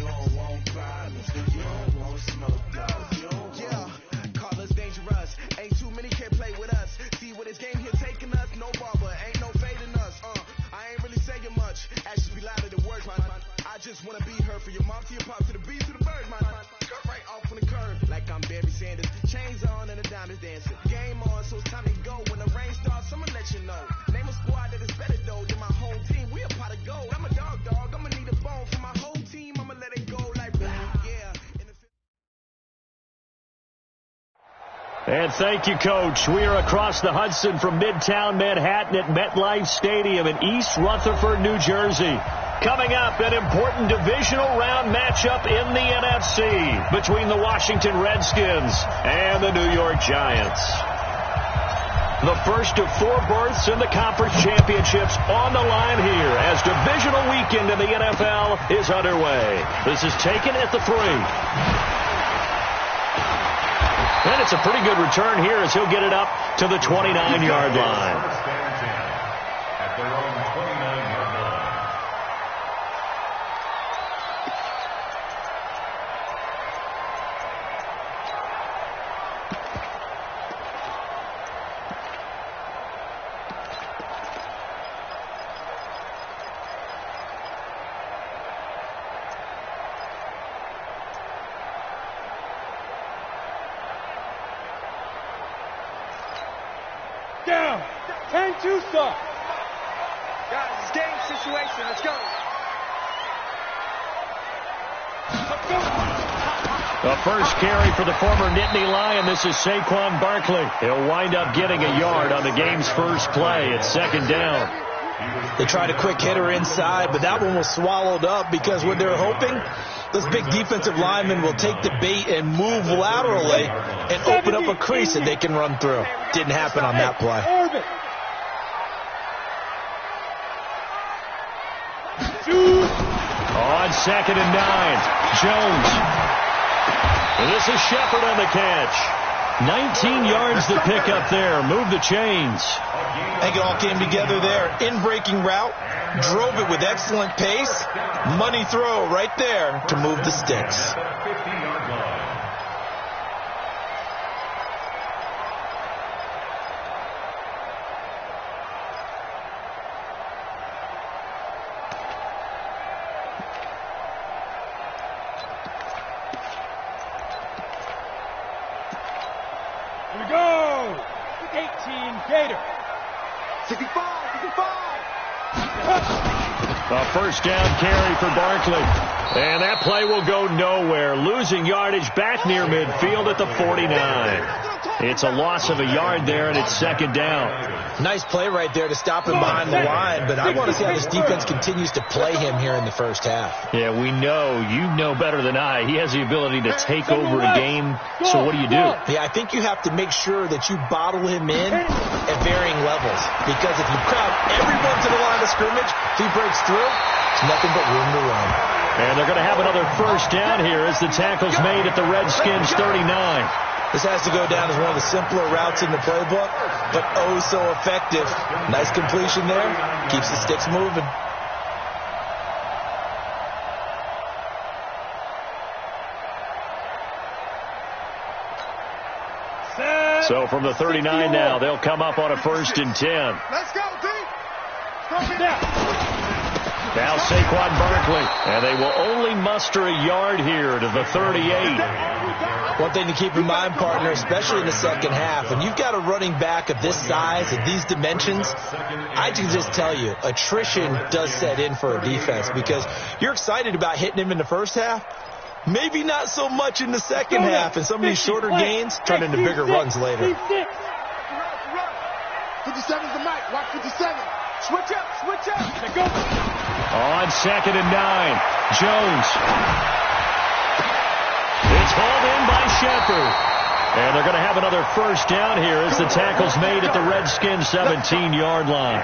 don't want problems. You don't want smoke, dog. You don't want. Call us dangerous. Ain't too many can play with us. See where this game here taking us. No barber, ain't no fading us. I ain't really saying much. Actions be louder than words, man. I just wanna be heard for your mom to your pop to the beat to the bird, man. Cut right off on the curve like I'm Barry Sanders. Chains on and the diamonds dancing. Game on, so it's time to go. When the rain starts, I'ma let you know. Name a squad that is better though than my home team. We a pot of gold. I'm a dog. I'ma need a bone for my whole team. I'ma let it go like blah. Yeah. And thank you, Coach. We are across the Hudson from Midtown Manhattan at MetLife Stadium in East Rutherford, New Jersey. Coming up, an important divisional round matchup in the NFC between the Washington Redskins and the New York Giants. The first of 4 berths in the conference championships on the line here as divisional weekend in the NFL is underway. This is taken at the 3. And it's a pretty good return here as he'll get it up to the 29-yard line. At their own 29-yard line. Down. 10-2 stop. Guys, it's game situation. Let's go. The first carry for the former Nittany Lion. This is Saquon Barkley. He'll wind up getting a yard on the game's first play. It's 2nd down. They tried a quick hitter inside, but that one was swallowed up because what they're hoping, this big defensive lineman will take the bait and move laterally and open up a crease that they can run through. Didn't happen on that play. On 2nd and 9, Jones. And this is Shepard on the catch. 19 yards to pick up there. Move the chains. I think it all came together there. In-breaking route. Drove it with excellent pace. Money throw right there to move the sticks. Here we go. 18 Gator. 65. A first down carry for Barkley. And that play will go nowhere. Losing yardage back near midfield at the 49. It's a loss of a yard there, and it's 2nd down. Nice play right there to stop him behind the line, but I want to see how this defense continues to play him here in the first half. Yeah, we know. You know better than I. He has the ability to take over a game, so what do? Yeah, I think you have to make sure that you bottle him in at varying levels, because if you crowd everyone to the line of scrimmage, if he breaks through, it's nothing but room to run. And they're going to have another first down here as the tackle's made at the Redskins 39. This has to go down as one of the simpler routes in the playbook, but oh so effective. Nice completion there. Keeps the sticks moving. So from the 39 now, they'll come up on a 1st and 10. Let's go, D. Now Saquon Barkley, and they will only muster a yard here to the 38. One thing to keep in mind, partner, especially in the second half, when you've got a running back of this size and these dimensions, I can just tell you, attrition does set in for a defense because you're excited about hitting him in the first half. Maybe not so much in the second half, and some of these shorter gains turn into bigger runs later. 57's the mic. Watch 57. Switch up. Go. On 2nd and 9, Jones. It's hauled in by Shepard. And they're going to have another first down here as the tackle's made at the Redskins 17-yard line.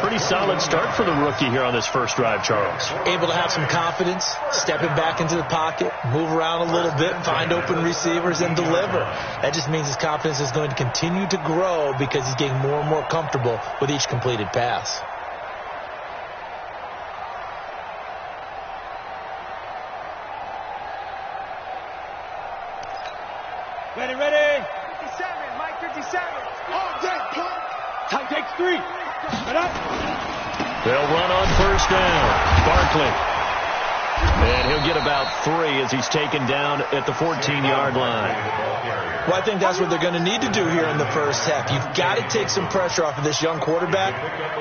Pretty solid start for the rookie here on this first drive, Charles. Able to have some confidence, stepping back into the pocket, move around a little bit, find open receivers, and deliver. That just means his confidence is going to continue to grow because he's getting more and more comfortable with each completed pass. Ready, ready. 57, Mike 57. All day, punk. Time takes 3. Get up. They'll run on first down. Barkley. And he'll get about 3 as he's taken down at the 14-yard line. Well, I think that's what they're going to need to do here in the first half. You've got to take some pressure off of this young quarterback,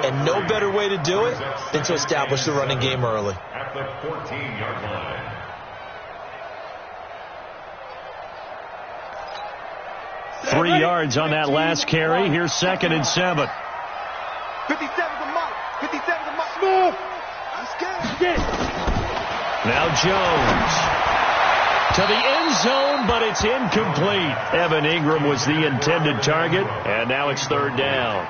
and no better way to do it than to establish the running game early. At the 14-yard line. Three yards on that last carry. Here's 2nd and 7. 57 to Mike. 57 to Mike. Smooth. I'm scared. Now Jones to the end zone, but it's incomplete. Evan Ingram was the intended target, and now it's 3rd down.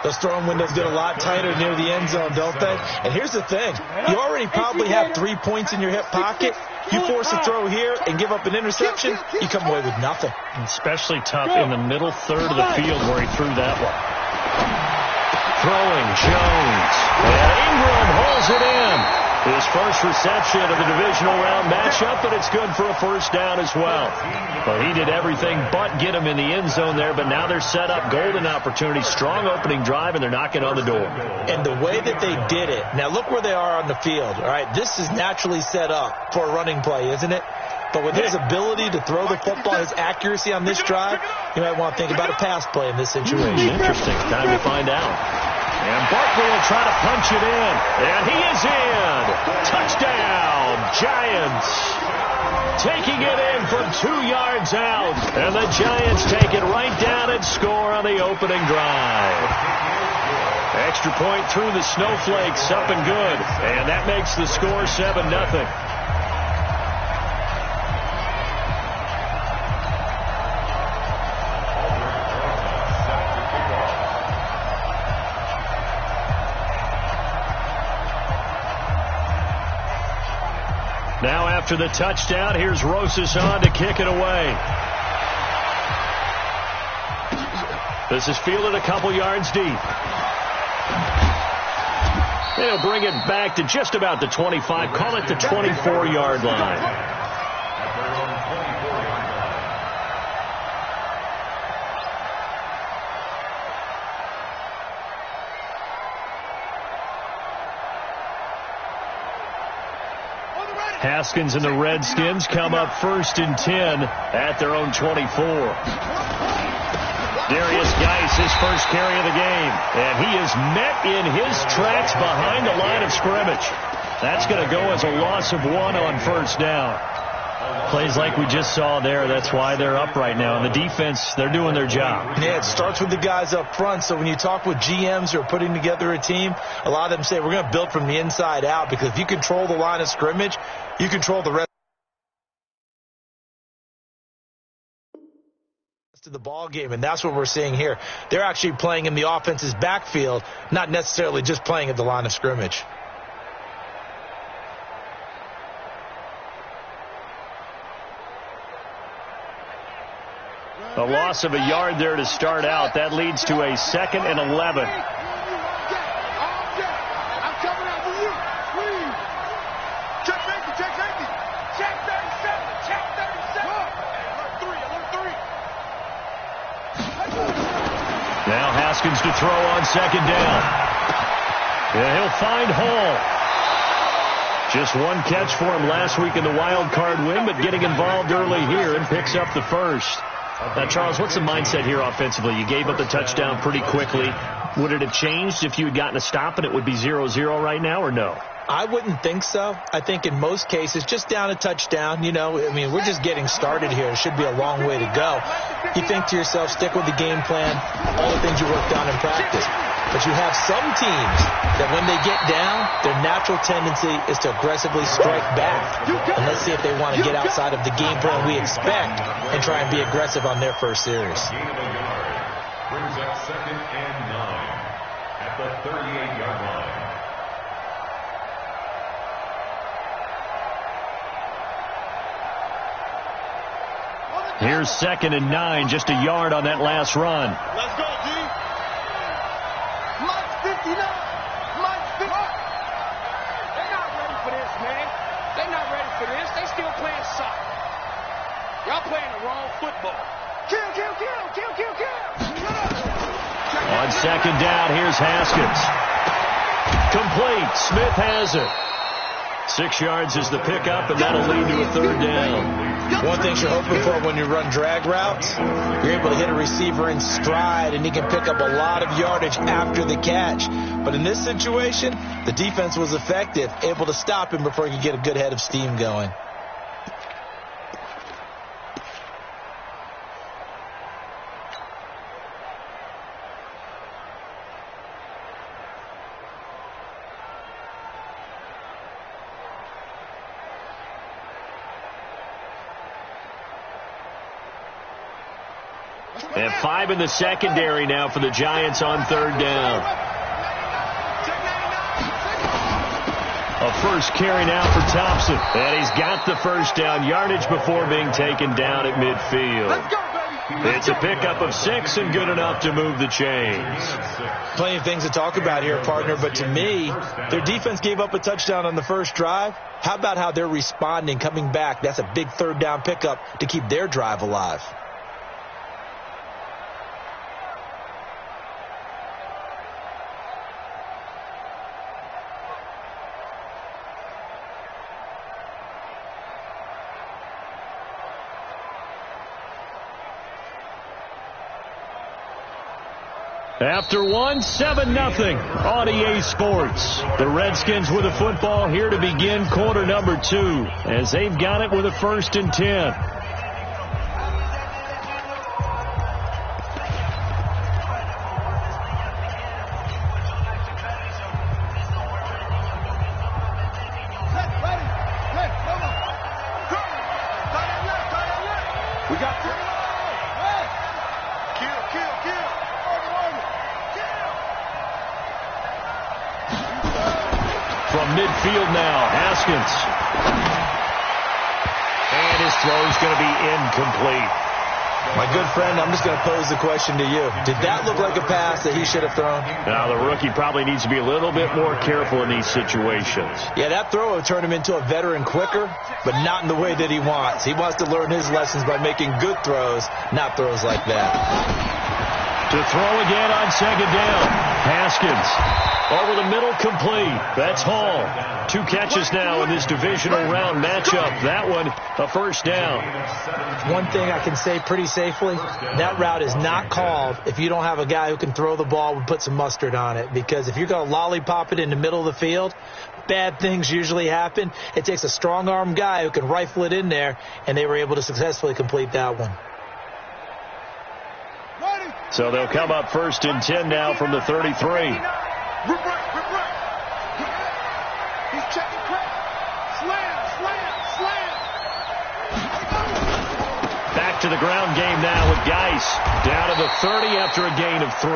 Those throwing windows get a lot tighter near the end zone, don't they? And here's the thing. You already probably have 3 points in your hip pocket. You force a throw here and give up an interception, you come away with nothing. Especially tough in the middle third of the field where he threw that one. Throwing Jones. And Ingram hauls it in. His first reception of the divisional round matchup, but it's good for a first down as well. Well, he did everything but get him in the end zone there, but now they're set up. Golden opportunity, strong opening drive, and they're knocking on the door. And the way that they did it, now look where they are on the field, all right? This is naturally set up for a running play, isn't it? But with his ability to throw the football, his accuracy on this drive, you might want to think about a pass play in this situation. Interesting. Time to find out. And Barkley will try to punch it in. And he is in. Touchdown, Giants. Taking it in from 2 yards out. And the Giants take it right down and score on the opening drive. Extra point through the snowflakes, up and good. And that makes the score 7-0. Now after the touchdown, here's Rosas on to kick it away. This is fielded a couple yards deep. They'll bring it back to just about the 25, call it the 24-yard line. Haskins and the Redskins come up 1st and 10 at their own 24. Darius Geis, his first carry of the game. And he is met in his tracks behind the line of scrimmage. That's going to go as a loss of 1 on first down. Plays like we just saw there. That's why they're up right now. And the defense, they're doing their job. Yeah, it starts with the guys up front. So when you talk with GMs who are putting together a team, a lot of them say we're going to build from the inside out, because if you control the line of scrimmage, you control the rest of the ball game, and that's what we're seeing here. They're actually playing in the offense's backfield, not necessarily just playing at the line of scrimmage. A loss of a yard there to start out. That leads to a 2nd and 11. Now Haskins to throw on 2nd down. And he'll find Hall. Just one catch for him last week in the wild card win, but getting involved early here and picks up the first. Now, Charles, what's the mindset here offensively? You gave up the touchdown pretty quickly. Would it have changed if you had gotten a stop and it would be 0-0 right now, or no? I wouldn't think so. I think in most cases, just down a touchdown, you know, I mean, we're just getting started here. It should be a long way to go. You think to yourself, stick with the game plan, all the things you worked on in practice. But you have some teams that when they get down, their natural tendency is to aggressively strike back. And let's see if they want to get outside of the game plan we expect and try and be aggressive on their first series. Gain of a yard brings up 2nd and 9 at the 38-yard line. Here's 2nd and 9, just a yard on that last run. Let's go, D. Mike 59. Mike 50. They're not ready for this, man. They're not ready for this. They still playing soccer. Y'all playing the wrong football. On second down, here's Haskins. Complete. Smith has it. 6 yards is the pickup, and that'll lead to a third down. One thing you're hoping for when you run drag routes, you're able to hit a receiver in stride, and he can pick up a lot of yardage after the catch. But in this situation, the defense was effective, able to stop him before he could get a good head of steam going. And 5 in the secondary now for the Giants on third down. A first carry now for Thompson. And he's got the first down yardage before being taken down at midfield. It's a pickup of 6 and good enough to move the chains. Plenty of things to talk about here, partner, but to me, their defense gave up a touchdown on the first drive. How about how they're responding, coming back? That's a big third down pickup to keep their drive alive. After 7-0 on EA Sports. The Redskins with the football here to begin quarter number 2 as they've got it with a 1st and 10. Midfield now, Haskins. And his throw is going to be incomplete. My good friend, I'm just going to pose the question to you. Did that look like a pass that he should have thrown? Now, the rookie probably needs to be a little bit more careful in these situations. Yeah, that throw will turn him into a veteran quicker, but not in the way that he wants. He wants to learn his lessons by making good throws, not throws like that. To throw again on second down. Haskins. Over the middle, complete. That's Hall. 2 catches now in this divisional round matchup. That one, a first down. One thing I can say pretty safely, that route is not called if you don't have a guy who can throw the ball and put some mustard on it. Because if you're going to lollipop it in the middle of the field, bad things usually happen. It takes a strong-arm guy who can rifle it in there, and they were able to successfully complete that one. So they'll come up 1st and 10 now from the 33. Rip right. He's checking crack. Slam. Back to the ground game now with Geis. Down to the 30 after a gain of 3.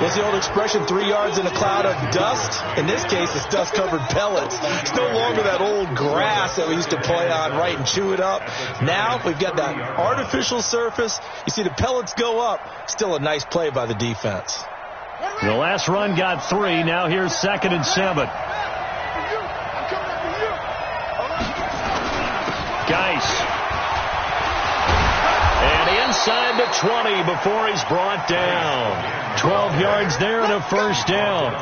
What's the old expression, 3 yards in a cloud of dust? In this case, it's dust-covered pellets. It's no longer that old grass that we used to play on, right, and chew it up. Now we've got that artificial surface. You see the pellets go up. Still a nice play by the defense. The last run got 3. Now here's 2nd and 7. Geis. And inside the 20 before he's brought down. 12 yards there and a first down.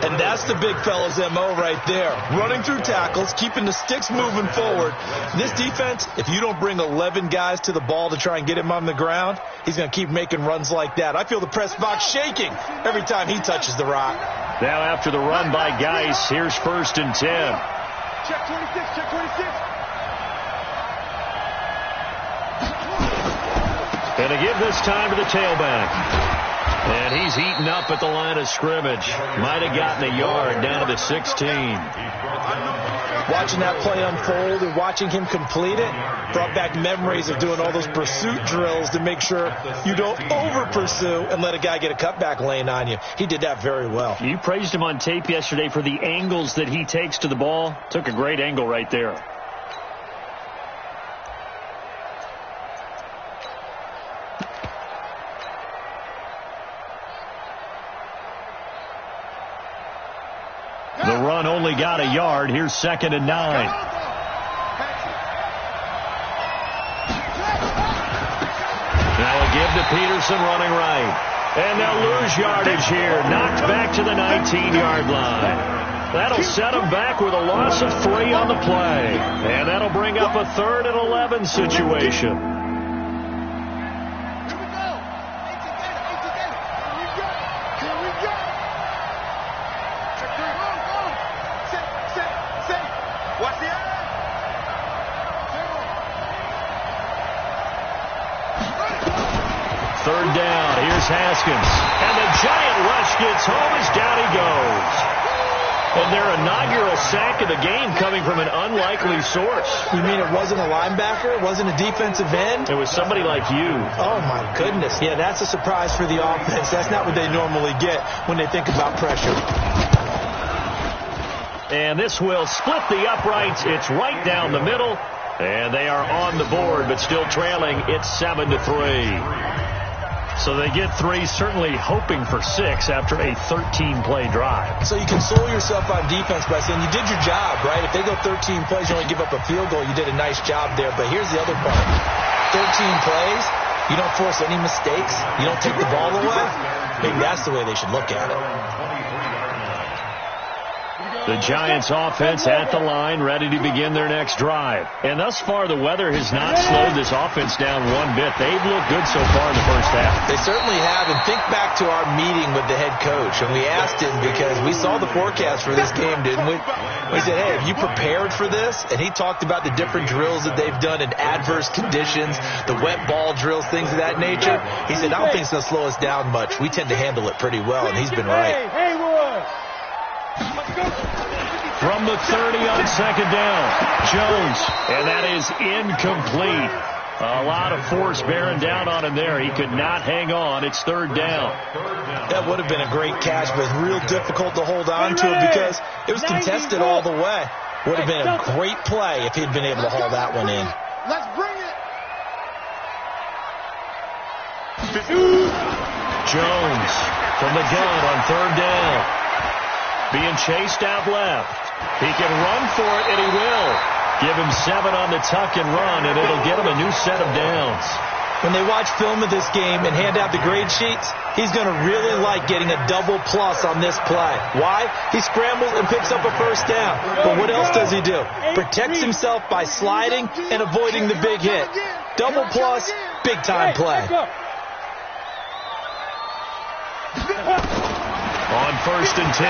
And that's the big fella's MO right there. Running through tackles, keeping the sticks moving forward. This defense, if you don't bring 11 guys to the ball to try and get him on the ground, he's going to keep making runs like that. I feel the press box shaking every time he touches the rock. Now after the run by Geis, here's 1st and 10. Check 26. And to give this time to the tailback. And he's eaten up at the line of scrimmage. Might have gotten a yard down to the 16. Watching that play unfold and watching him complete it brought back memories of doing all those pursuit drills to make sure you don't over-pursue and let a guy get a cutback lane on you. He did that very well. You praised him on tape yesterday for the angles that he takes to the ball. Took a great angle right there. The run only got a yard. Here's 2nd and 9. Now a give to Peterson running right. And they'll lose yardage here. Knocked back to the 19-yard line. That'll set them back with a loss of 3 on the play. And that'll bring up a 3rd and 11 situation. Third down. Here's Haskins. And the giant rush gets home as down he goes. And their inaugural sack of the game coming from an unlikely source. You mean it wasn't a linebacker? It wasn't a defensive end? It was somebody like you. Oh, my goodness. Yeah, that's a surprise for the offense. That's not what they normally get when they think about pressure. And this will split the uprights. It's right down the middle. And they are on the board, but still trailing. It's 7-3. So they get 3, certainly hoping for 6 after a 13-play drive. So you console yourself on defense by saying you did your job, right? If they go 13 plays, you only give up a field goal, you did a nice job there. But here's the other part. 13 plays, you don't force any mistakes, you don't take the ball away. Maybe that's the way they should look at it. The Giants offense at the line, ready to begin their next drive. And thus far, the weather has not slowed this offense down one bit. They've looked good so far in the first half. They certainly have. And think back to our meeting with the head coach. And we asked him, because we saw the forecast for this game, didn't we? We said, hey, have you prepared for this? And he talked about the different drills that they've done in adverse conditions, the wet ball drills, things of that nature. He said, I don't think it's going to slow us down much. We tend to handle it pretty well, and he's been right. From the 30 on second down, Jones, and that is incomplete. A lot of force bearing down on him there. He could not hang on. It's 3rd down. That would have been a great catch, but real difficult to hold on to it because it was contested all the way. Would have been a great play if he'd been able to haul that one in. Let's bring it. Jones from the gun on 3rd down. Being chased out left. He can run for it, and he will. Give him 7 on the tuck and run, and it'll get him a new set of downs. When they watch film of this game and hand out the grade sheets, he's going to really like getting a double plus on this play. Why? He scrambles and picks up a 1st down. But what else does he do? Protects himself by sliding and avoiding the big hit. Double plus, big-time play. On 1st and 10,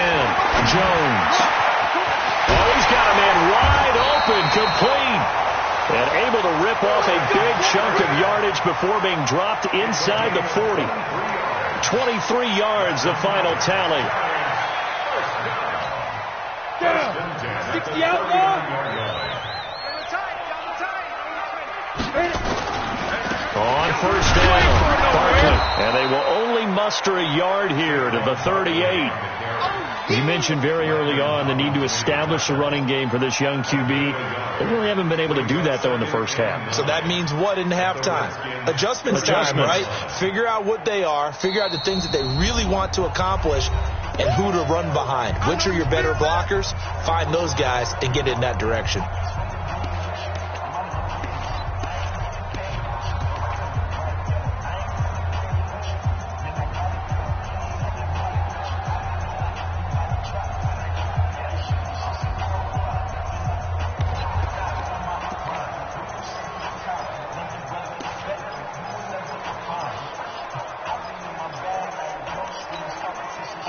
Jones. Oh, he's got a man wide open, complete. And able to rip off a big chunk of yardage before being dropped inside the 40. 23 yards, the final tally. 60 out now. On 1st down, Barkley. And they will only muster a yard here to the 38. You mentioned very early on the need to establish a running game for this young QB. They really haven't been able to do that, though, in the first half. So that means what in halftime? Adjustments time, right? Figure out what they are. Figure out the things that they really want to accomplish and who to run behind. Which are your better blockers? Find those guys and get in that direction.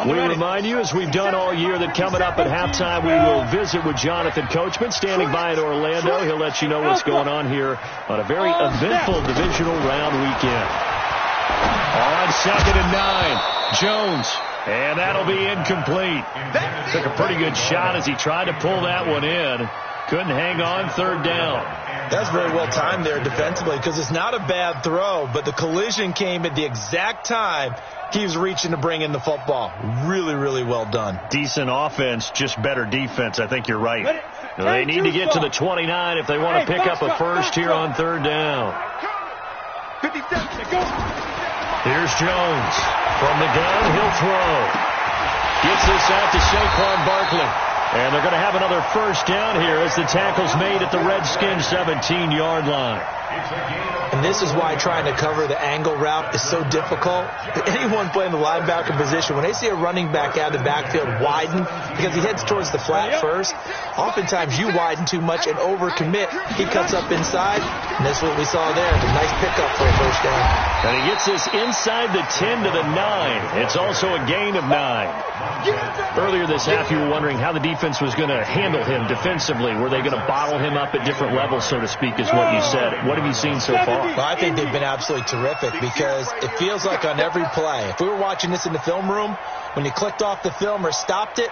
We remind you, as we've done all year, that coming up at halftime, we will visit with Jonathan Coachman, standing by in Orlando. He'll let you know what's going on here on a very eventful divisional round weekend. On 2nd and 9, Jones. And that'll be incomplete. Took a pretty good shot as he tried to pull that one in. Couldn't hang on, 3rd down. That's very well timed there defensively because it's not a bad throw, but the collision came at the exact time he was reaching to bring in the football. Really, really well done. Decent offense, just better defense. I think you're right. They need to get to the 29 if they want to pick up a first here on 3rd down. 57. Here's Jones. From the gun, he'll throw. Gets this out to Saquon Barkley. And they're going to have another first down here as the tackle's made at the Redskins' 17-yard line. And this is why trying to cover the angle route is so difficult. Anyone playing the linebacker position, when they see a running back out of the backfield widen because he heads towards the flat first, oftentimes you widen too much and overcommit. He cuts up inside, and that's what we saw there. A nice pickup for a first down. And he gets this inside the 10 to the 9. It's also a gain of 9. Earlier this half, you were wondering how the defense was going to handle him defensively. Were they going to bottle him up at different levels, so to speak, is what you said. What have you seen so far? Well, I think they've been absolutely terrific because it feels like on every play, if we were watching this in the film room, when you clicked off the film or stopped it,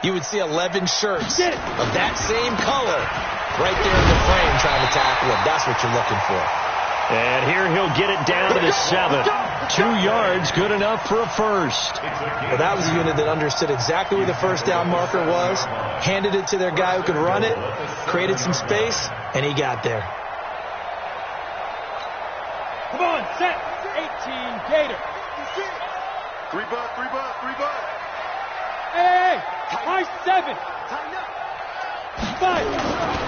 you would see 11 shirts of that same color right there in the frame trying to tackle him. That's what you're looking for. And here he'll get it down to the 7. 2 yards, good enough for a first. Well, that was a unit that understood exactly where the first down marker was, handed it to their guy who could run it, created some space, and he got there. Come on, set. 18, Gator. 3 butt, 3 butt, 3 butt. Hey, high 7. 5.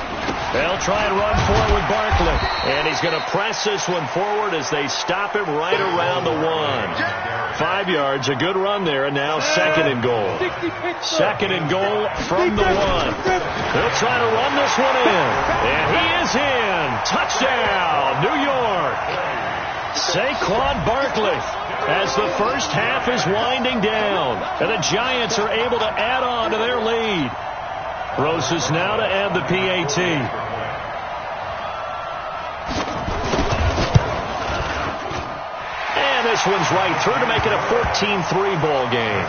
They'll try and run for it with Barkley. And he's going to press this one forward as they stop him right around the 1. 5 yards, a good run there, and now 2nd and goal. 2nd and goal from the 1. They'll try to run this one in. And he is in. Touchdown, New York. Saquon Barkley as the first half is winding down. And the Giants are able to add on to their lead. Roses now to add the PAT. And this one's right through to make it a 14-3 ball game.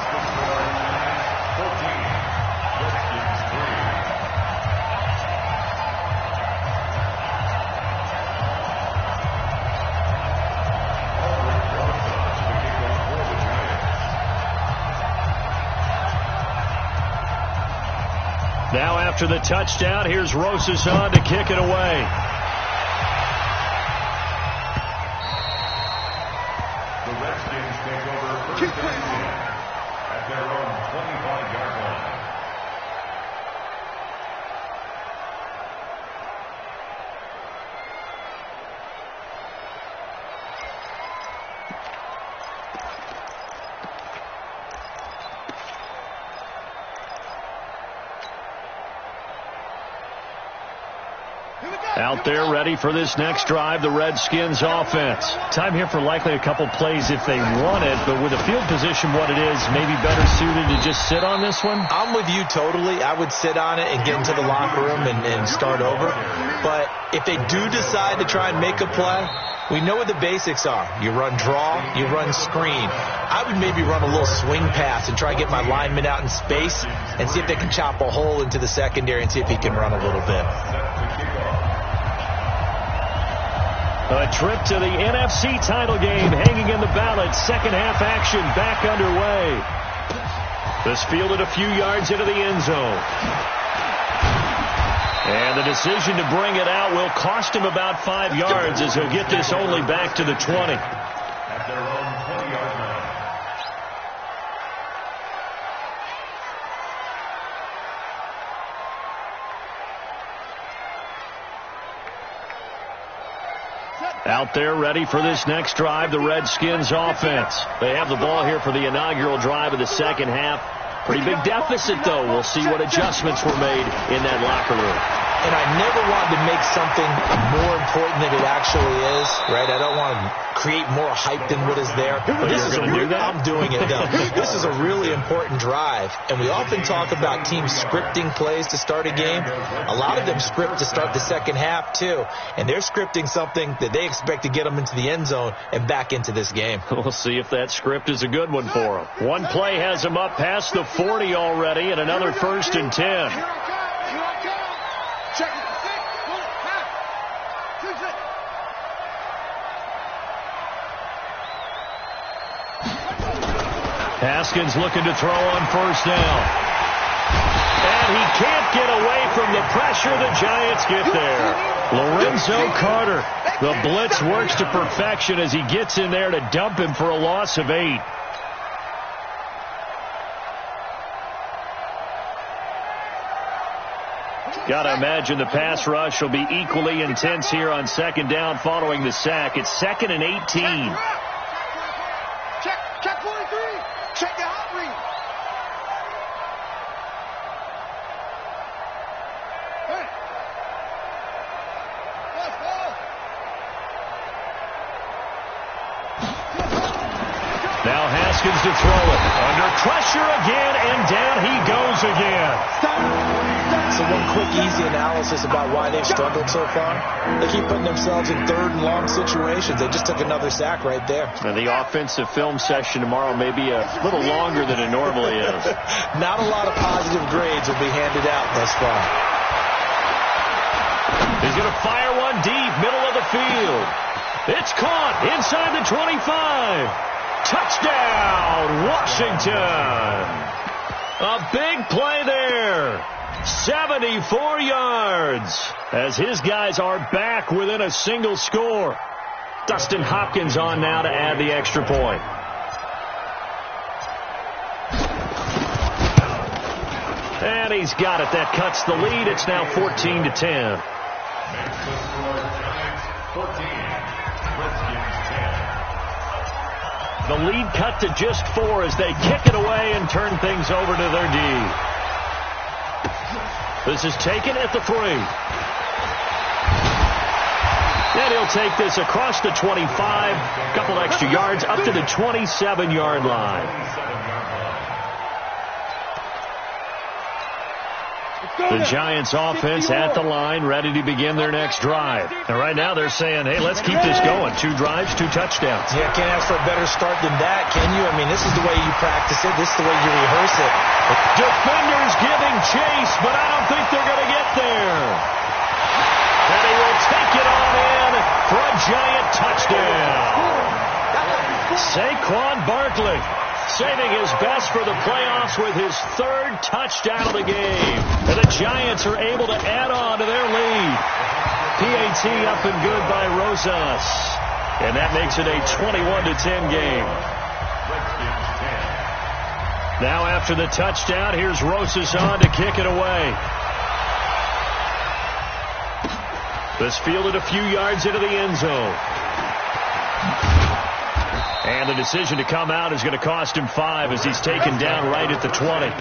Now after the touchdown, here's Rosas on to kick it away. The Redskins take over first and 10 at their own 25-yard line. Out there ready for this next drive, the Redskins offense. Time here for likely a couple plays if they want it, but with the field position what it is, maybe better suited to just sit on this one? I'm with you totally. I would sit on it and get into the locker room and start over. But if they do decide to try and make a play, we know what the basics are. You run draw, you run screen. I would maybe run a little swing pass and try to get my lineman out in space and see if they can chop a hole into the secondary and see if he can run a little bit. A trip to the NFC title game hanging in the balance. Second half action back underway. This fielded a few yards into the end zone. And the decision to bring it out will cost him about 5 yards as he'll get this only back to the 20. At their own 20-yard line. Out there ready for this next drive, the Redskins offense. They have the ball here for the inaugural drive of the second half. Pretty big deficit, though. We'll see what adjustments were made in that locker room. And I never wanted to make something more important than it actually is, right? I don't want to create more hype than what is there. But this is I'm doing it, though. This is a really important drive. And we often talk about teams scripting plays to start a game. A lot of them script to start the second half, too. And they're scripting something that they expect to get them into the end zone and back into this game. We'll see if that script is a good one for them. One play has them up past the 40 already, and another 1st and 10. Haskins looking to throw on first down. And he can't get away from the pressure. The Giants get there. Lorenzo Carter. The blitz works to perfection as he gets in there to dump him for a loss of 8. Got to imagine the pass rush will be equally intense here on second down following the sack. It's 2nd and 18. Check 43. Check your hot read. Now Haskins to throw it. Under pressure again, and down he goes again. So one quick, easy analysis about why they've struggled so far. They keep putting themselves in 3rd and long situations. They just took another sack right there. And the offensive film session tomorrow may be a little longer than it normally is. Not a lot of positive grades will be handed out thus far. He's going to fire one deep, middle of the field. It's caught inside the 25. Touchdown, Washington. A big play there. 74 yards as his guys are back within a single score. Dustin Hopkins on now to add the extra point. And he's got it. That cuts the lead. It's now 14-10. The lead cut to just 4 as they kick it away and turn things over to their D. This is taken at the 3. And he'll take this across the 25. A couple extra yards up to the 27-yard line. The Giants offense at the line, ready to begin their next drive. And right now they're saying, hey, let's keep this going. 2 drives, 2 touchdowns. Yeah, can't ask for a better start than that, can you? I mean, this is the way you practice it. This is the way you rehearse it. Defenders giving chase, but I don't think they're going to get there. And he will take it on in for a Giant touchdown. Saquon Barkley saving his best for the playoffs with his 3rd touchdown of the game. And the Giants are able to add on to their lead. PAT up and good by Rosas. And that makes it a 21-10 game. Now after the touchdown, here's Rosas on to kick it away. This fielded a few yards into the end zone. And the decision to come out is going to cost him 5 as he's taken down right at the 20.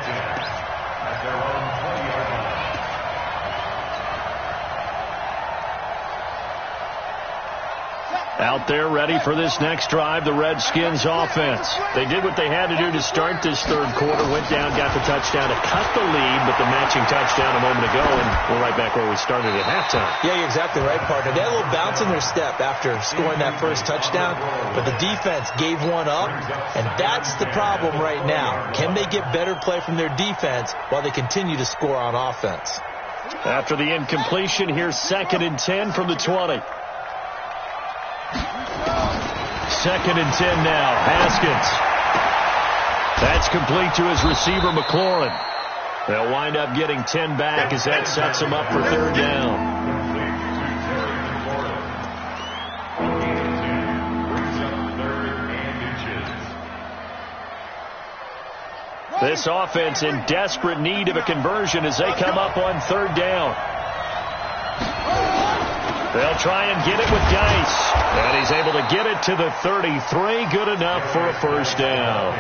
Out there ready for this next drive, the Redskins offense. They did what they had to do to start this 3rd quarter, went down, got the touchdown to cut the lead, but the matching touchdown a moment ago, and we're right back where we started at halftime. Yeah, you're exactly right, partner. They had a little bounce in their step after scoring that first touchdown, but the defense gave one up, and that's the problem right now. Can they get better play from their defense while they continue to score on offense? After the incompletion, here's 2nd and 10 from the 20. 2nd and 10 now. Haskins. That's complete to his receiver, McLaurin. They'll wind up getting 10 back as that sets them up for 3rd down. This offense in desperate need of a conversion as they come up on 3rd down. They'll try and get it with Geis. And he's able to get it to the 33. Good enough for a 1st down.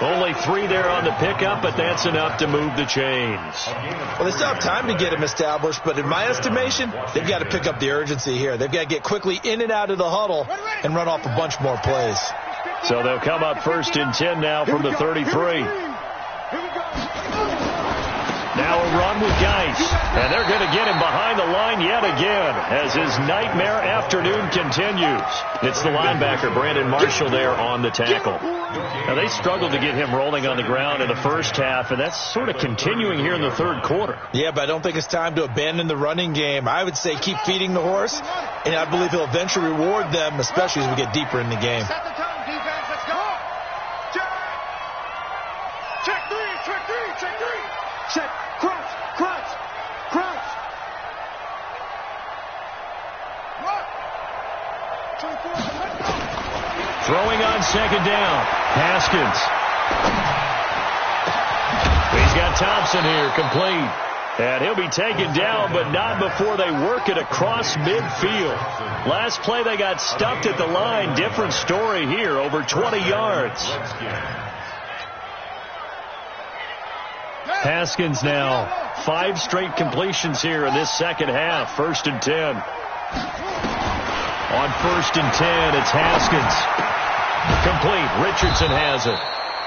Only 3 there on the pickup, but that's enough to move the chains. Well, they still have time to get him established, but in my estimation, they've got to pick up the urgency here. They've got to get quickly in and out of the huddle and run off a bunch more plays. So they'll come up 1st and 10 now from the 33. Now a run with Geis. And they're going to get him behind the line yet again as his nightmare afternoon continues. It's the linebacker, Brandon Marshall, there on the tackle. Now, they struggled to get him rolling on the ground in the first half, and that's sort of continuing here in the 3rd quarter. Yeah, but I don't think it's time to abandon the running game. I would say keep feeding the horse, and I believe he'll eventually reward them, especially as we get deeper in the game. Set the tone, defense. Let's go. Check 3. Check 3. Check 3. Check. Crouch. Crouch. Crouch. Run. 24. Let's go. Throwing on 2nd down. Haskins. He's got Thompson here, complete. And he'll be taken down, but not before they work it across midfield. Last play they got stuffed at the line. Different story here, over 20 yards. Haskins now, 5 straight completions here in this second half. 1st and 10. On 1st and 10, it's Haskins. Complete. Richardson has it.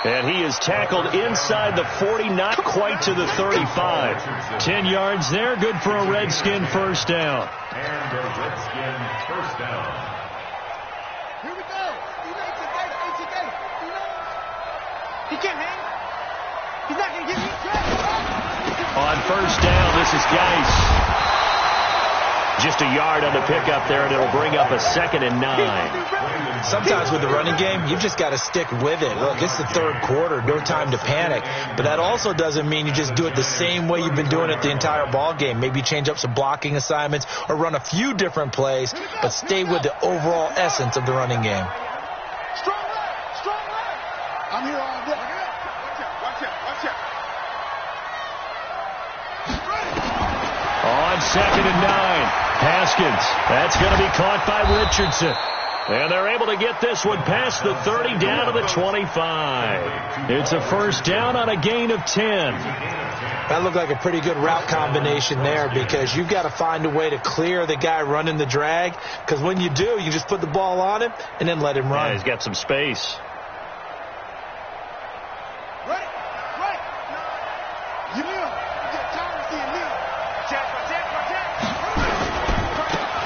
And he is tackled inside the 40, not quite to the 35. 10 yards there, good for a Redskin first down. And a Redskin first down. Here we go. He can't hang. He's not going to get me. On first down, this is Geis. Just a yard on the pickup there, and it'll bring up a 2nd and 9. Sometimes with the running game, you've just got to stick with it. Look, it's the 3rd quarter, no time to panic. But that also doesn't mean you just do it the same way you've been doing it the entire ball game. Maybe change up some blocking assignments or run a few different plays, but stay with the overall essence of the running game. Strong right. I'm here all day. Watch out. On 2nd and 9. Haskins. That's going to be caught by Richardson. And they're able to get this one past the 30 down to the 25. It's a first down on a gain of 10. That looked like a pretty good route combination there because you've got to find a way to clear the guy running the drag. Because when you do, you just put the ball on him and then let him run. Yeah, he's got some space. Right. You will. Get tired of seeing me. Check.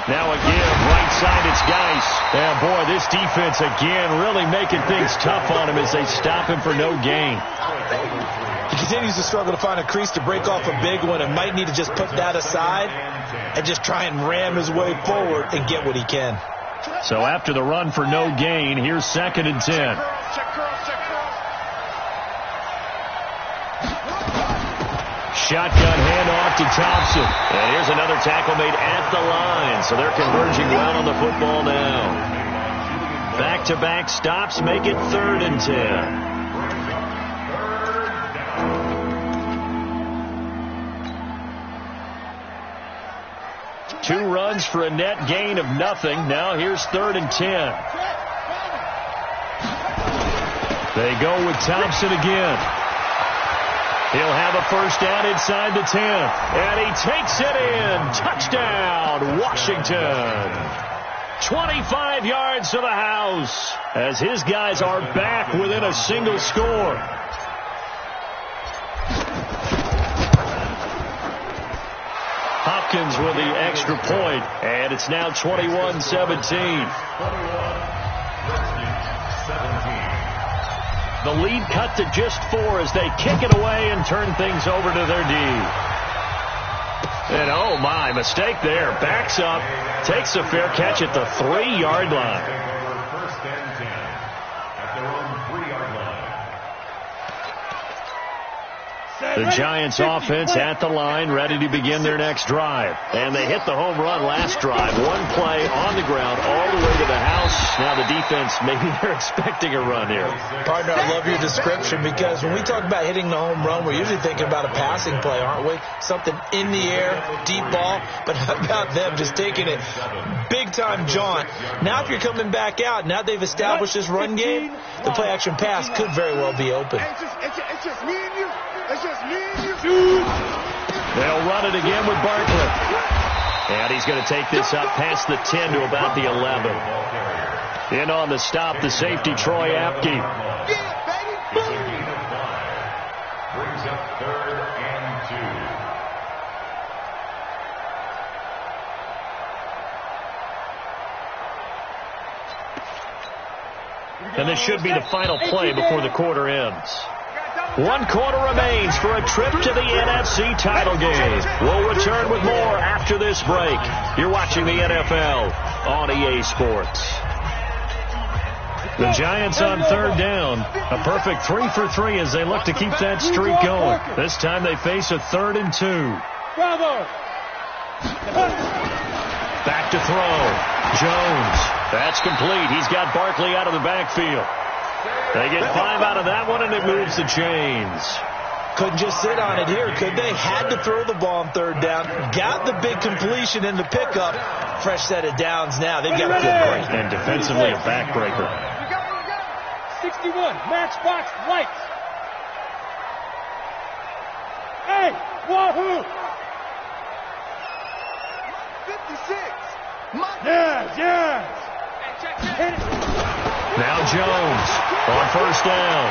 Now again, right side, it's Geis. Yeah, boy, this defense again really making things tough on him as they stop him for no gain. He continues to struggle to find a crease to break off a big one and might need to just put that aside and just try and ram his way forward and get what he can. So after the run for no gain, here's 2nd and 10. Check curl. Shotgun handoff to Thompson. And here's another tackle made at the line. So they're converging well on the football now. Back-to-back stops make it 3rd and 10. 2 runs for a net gain of nothing. Now here's 3rd and 10. They go with Thompson again. He'll have a first down inside the 10. And he takes it in. Touchdown, Washington. 25 yards to the house as his guys are back within a single score. Hopkins with the extra point. And it's now 21-17. The lead cut to just 4 as they kick it away and turn things over to their D. And oh my, mistake there. Backs up, takes a fair catch at the 3-yard line. First and 10 at their own 3-yard line. The Giants offense at the line, ready to begin their next drive. And they hit the home run last drive. 1 play on the ground all the way to the house. Now the defense, maybe they're expecting a run here. Partner, I love your description because when we talk about hitting the home run, we're usually thinking about a passing play, aren't we? Something in the air, deep ball. But how about them just taking it big-time jaunt? Now if you're coming back out, now they've established this run game, the play-action pass could very well be open. It's just me and you. It's just me and you. They'll run it again with Barkley. And he's going to take this up past the 10 to about the 11. In on the stop, the safety, Troy Apke. Yeah, baby. Brings up 3rd and 2. And this should be the final play before the quarter ends. 1 quarter remains for a trip to the NFC title game. We'll return with more after this break. You're watching the NFL on EA Sports. The Giants on 3rd down. A perfect 3 for 3 as they look to keep that streak going. This time they face a 3rd and 2. Bravo. Back to throw. Jones. That's complete. He's got Barkley out of the backfield. They get 5 out of that one, and it moves the chains. Couldn't just sit on it here, could they? Had to throw the ball on third down. Got the big completion in the pickup. Fresh set of downs now. They've got a good break. And defensively a backbreaker. 61, matchbox lights. Hey, wahoo! 56. Yes. Now Jones on first down.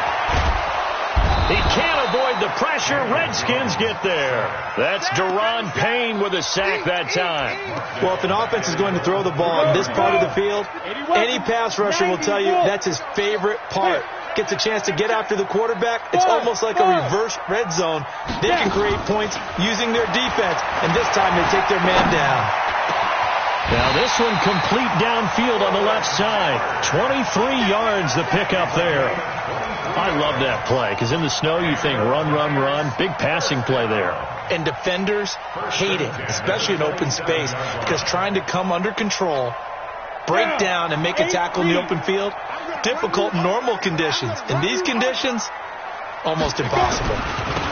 He can't avoid the pressure. Redskins get there. That's Daron Payne with a sack that time. Well, if an offense is going to throw the ball on this part of the field, any pass rusher will tell you that's his favorite part. Gets a chance to get after the quarterback. It's almost like a reverse red zone. They can create points using their defense, and this time they take their man down. Now this one complete downfield on the left side. 23 yards the pickup there. I love that play because in the snow you think run, run, run. Big passing play there. And defenders hate it, especially in open space, because trying to come under control, break down, and make a tackle in the open field, difficult in normal conditions. In these conditions, almost impossible.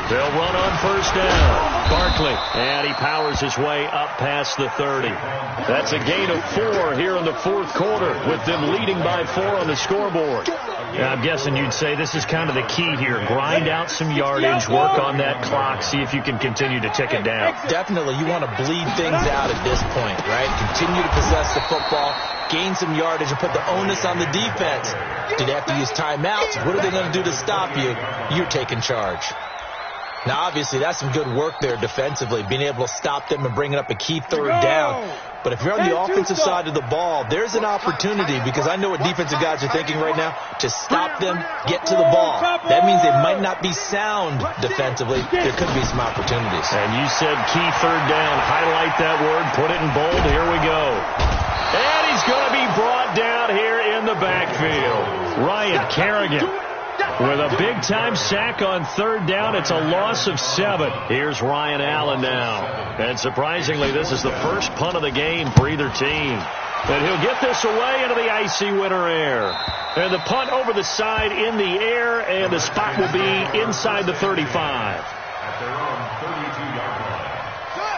They'll run on first down. Barkley, and he powers his way up past the 30. That's a gain of 4 here in the fourth quarter with them leading by 4 on the scoreboard. Now, I'm guessing you'd say this is kind of the key here. Grind out some yardage, work on that clock, see if you can continue to tick it down. Definitely, you want to bleed things out at this point, right? Continue to possess the football, gain some yardage, and put the onus on the defense. Do they have to use timeouts? What are they going to do to stop you? You're taking charge. Now, obviously, that's some good work there defensively, being able to stop them and bringing up a key third down. But if you're on the offensive side of the ball, there's an opportunity, because I know what defensive guys are thinking right now, to stop them, get to the ball. That means they might not be sound defensively. There could be some opportunities. And you said key third down. Highlight that word, put it in bold. Here we go. And he's going to be brought down here in the backfield. Ryan Kerrigan with a big-time sack on third down. It's a loss of 7. Here's Ryan Allen now. And surprisingly, this is the first punt of the game for either team. And he'll get this away into the icy winter air. And the punt over the side in the air, and the spot will be inside the 35. At their own 32-yard line.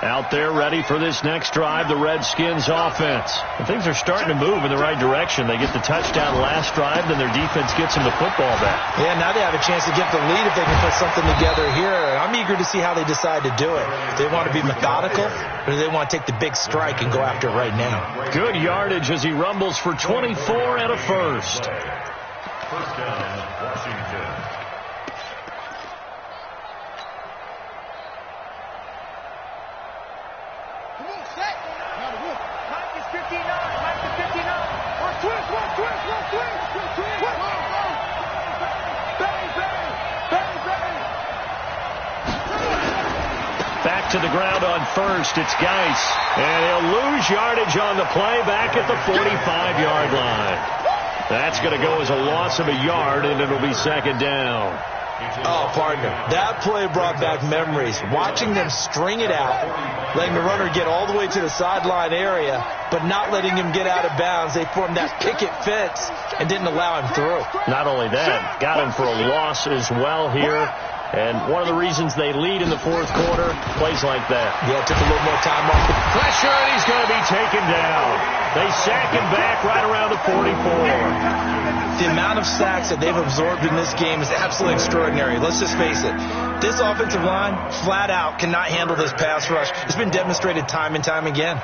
Out there ready for this next drive, the Redskins offense. And things are starting to move in the right direction. They get the touchdown last drive, then their defense gets them the football back. Yeah, now they have a chance to get the lead if they can put something together here. I'm eager to see how they decide to do it. Do they want to be methodical, or do they want to take the big strike and go after it right now? Good yardage as he rumbles for 24 and a first. First down, Washington. Back to the ground on first. It's Geis. And he'll lose yardage on the play back at the 45-yard line. That's going to go as a loss of a yard, and it'll be second down. Oh, partner, that play brought back memories. Watching them string it out, letting the runner get all the way to the sideline area, but not letting him get out of bounds. They formed that picket fence and didn't allow him through. Not only that, got him for a loss as well here. And one of the reasons they lead in the fourth quarter, plays like that. Yeah, it took a little more time off the pressure, and he's going to be taken down. They sack him back right around the 44. The amount of sacks that they've absorbed in this game is absolutely extraordinary. Let's just face it. This offensive line, flat out, cannot handle this pass rush. It's been demonstrated time and time again.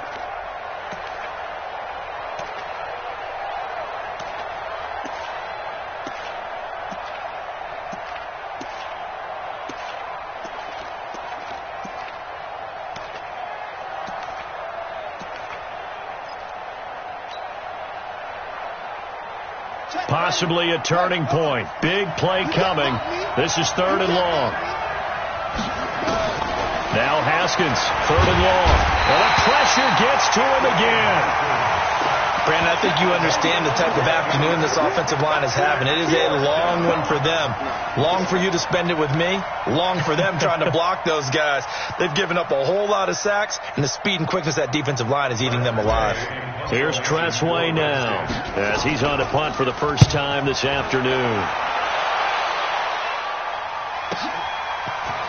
Possibly a turning point. Big play coming. This is third and long. Now Haskins, third and long. And the pressure gets to him again. Brandon, I think you understand the type of afternoon this offensive line is having. It is a long one for them. Long for you to spend it with me. Long for them trying to block those guys. They've given up a whole lot of sacks, and the speed and quickness of that defensive line is eating them alive. Here's Tressway now as he's on a punt for the first time this afternoon.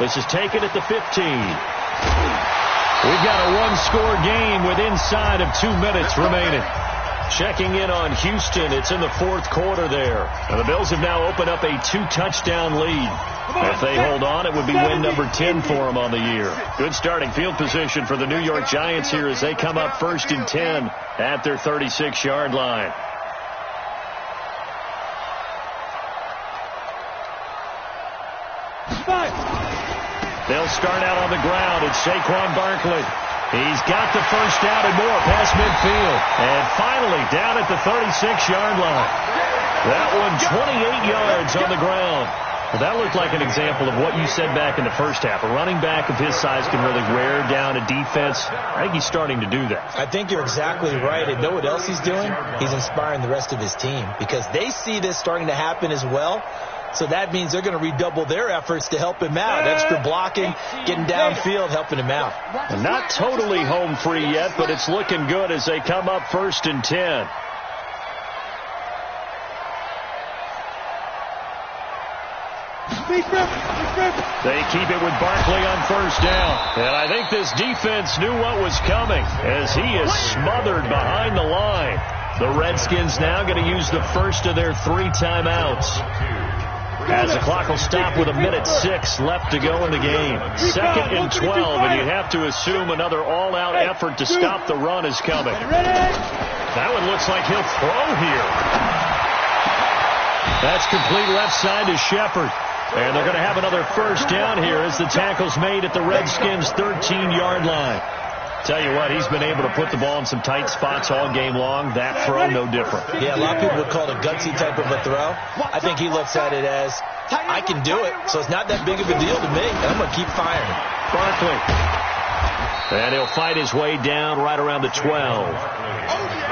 This is taken at the 15. We've got a one-score game with inside of 2 minutes remaining. Checking in on Houston. It's in the fourth quarter there. And the Bills have now opened up a 2-touchdown lead. If they hold on, it would be win number 10 for them on the year. Good starting field position for the New York Giants here as they come up 1st and 10 at their 36-yard line. They'll start out on the ground. It's Saquon Barkley. He's got the first down and more past midfield. And finally down at the 36-yard line. That one 28 yards on the ground. Well, that looked like an example of what you said back in the first half. A running back of his size can really wear down a defense. I think he's starting to do that. I think you're exactly right. And know what else he's doing? He's inspiring the rest of his team because they see this starting to happen as well. So that means they're going to redouble their efforts to help him out. Extra blocking, getting downfield, helping him out. And not totally home free yet, but it's looking good as they come up 1st and 10. They keep it with Barkley on first down. And I think this defense knew what was coming as he is smothered behind the line. The Redskins now going to use the first of their 3 timeouts. As the clock will stop with 1:06 left to go in the game. 2nd and 12, and you have to assume another all-out effort to stop the run is coming. That one looks like he'll throw here. That's complete left side to Shepard. And they're going to have another first down here as the tackle's made at the Redskins' 13-yard line. Tell you what, he's been able to put the ball in some tight spots all game long. That throw, no different. Yeah, a lot of people would call it a gutsy type of a throw. I think he looks at it as, I can do it, so it's not that big of a deal to me. I'm going to keep firing. Barkley. And he'll fight his way down right around the 12.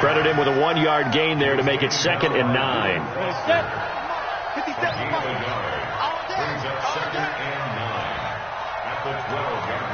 Credit him with a 1-yard gain there to make it 2nd and 9. Brings up 2nd and 9 at the 12-yard